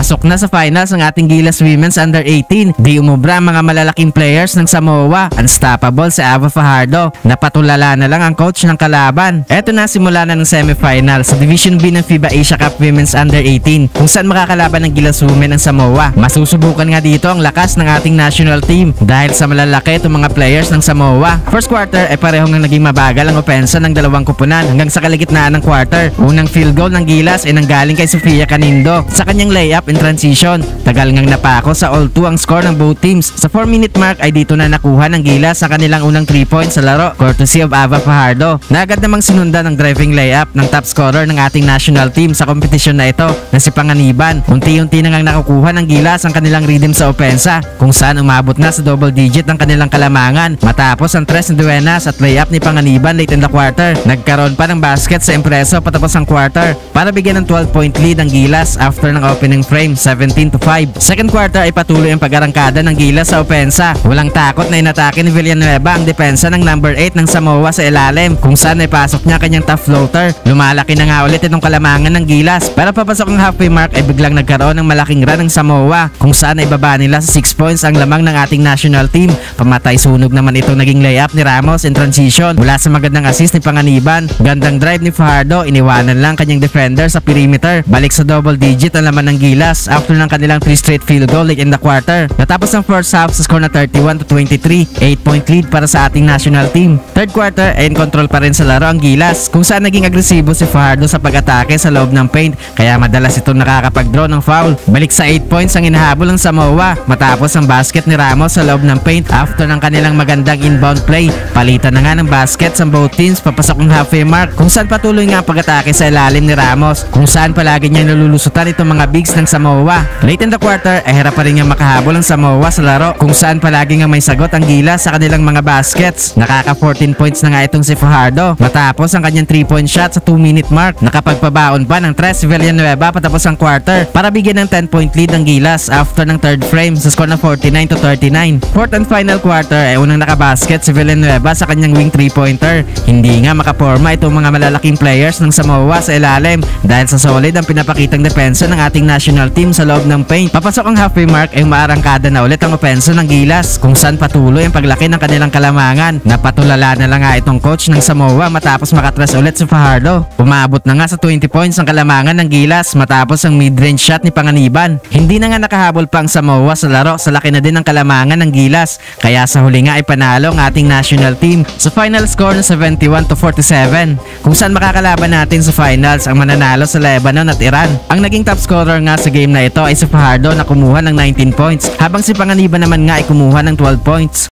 Papasok na sa finals ang ating Gilas Women's Under 18. Di umubra ang mga malalaking players ng Samoa. Unstoppable si Ava Fajardo. Napatulala na lang ang coach ng kalaban. Eto na, simula na ng semifinal sa Division B ng FIBA Asia Cup Women's Under 18 kung saan makakalaban ng Gilas Women ng Samoa. Masusubukan nga dito ang lakas ng ating national team dahil sa malalaki itong mga players ng Samoa. First quarter ay parehong nang naging mabagal ang opensa ng dalawang kupunan hanggang sa kaligitnaan ng quarter. Unang field goal ng Gilas ay nanggaling kay Sofia Canindo sa kanyang layup in transition. Tagal ngang napako sa all-2 ang score ng both teams. Sa 4-minute mark ay dito na nakuha ng Gilas sa kanilang unang 3 points sa laro, courtesy of Ava Fajardo. Naagad namang sinundan ng driving layup ng top scorer ng ating national team sa kompetisyon na ito na si Panganiban. Unti-unti na ngang nakukuha ng Gilas ang kanilang rhythm sa opensa kung saan umabot na sa double digit ang kanilang kalamangan matapos ang tres ni Duenas at layup ni Panganiban late in the quarter. Nagkaroon pa ng basket sa Impreso patapos ang quarter para bigyan ng 12-point lead ang Gilas after ng opening frame, 17-5. Second quarter ay patuloy ang pag-arangkada ng Gilas sa opensa. Walang takot na inatake ni Villanueva ang depensa ng number 8 ng Samoa sa ilalim kung saan ay pasok niya kanyang tough floater. Lumalaki na nga ulit itong kalamangan ng Gilas. Pero papasok ang halfway mark ay biglang nagkaroon ng malaking run ng Samoa kung saan ay baba nila sa 6 points ang lamang ng ating national team. Pamatay sunog naman itong naging layup ni Ramos in transition mula sa magandang assist ni Panganiban. Gandang drive ni Fajardo, iniwanan lang kanyang defender sa perimeter. Balik sa double digit ang laman ng Gilas after ng kanilang 3 straight field goal late in the quarter. Natapos ang first half sa score na 31-23, 8-point lead para sa ating national team. Third quarter ay in control pa rin sa laro ang Gilas kung saan naging agresibo si Fajardo sa pag-atake sa loob ng paint kaya madalas itong nakakapag-draw ng foul. Balik sa 8 points ang inahabol ng Samoa matapos ang basket ni Ramos sa loob ng paint after ng kanilang magandang inbound play. Palitan na nga ng basket sa both teams papasok ng halfway mark kung saan patuloy nga ang pag-atake sa ilalim ni Ramos kung saan palagi niya nalulusutan itong mga bigs ng Samoa. Late in the quarter ay hirap pa rin niya makahabol ang Samoa sa laro kung saan palagi nga may sagot ang Gilas sa kanilang mga baskets. Nakaka 14 points na nga itong si Fajardo matapos ang kanyang 3-point shot sa 2-minute mark. Nakapagpabaon pa ng tres si Villanueva patapos ang quarter para bigyan ng 10-point lead ang Gilas after ng third frame sa score na 49-39. Fourth and final quarter ay unang nakabasket si Villanueva sa kanyang wing 3-pointer. Hindi nga makaporma itong mga malalaking players ng Samoa sa ilalim dahil sa solid ang pinapakitang depensa ng ating national team sa loob ng paint. Papasok ang halfway mark ay maarangkada na ulit ang opensa ng Gilas kung saan patuloy ang paglaki ng kanilang kalamangan. Napatulala na lang nga itong coach ng Samoa matapos makatras ulit si Fajardo. Umabot na nga sa 20 points ang kalamangan ng Gilas matapos ang mid-range shot ni Panganiban. Hindi na nga nakahabol pa ang Samoa sa laro sa laki na din ng kalamangan ng Gilas kaya sa huli nga ay panalo ang ating national team sa final score na 71-47 kung saan makakalaban natin sa finals ang mananalo sa Lebanon at Iran. Ang naging top scorer nga sa game na ito ay si Fajardo na kumuha ng 19 points habang si Panganiban naman nga ay kumuha ng 12 points.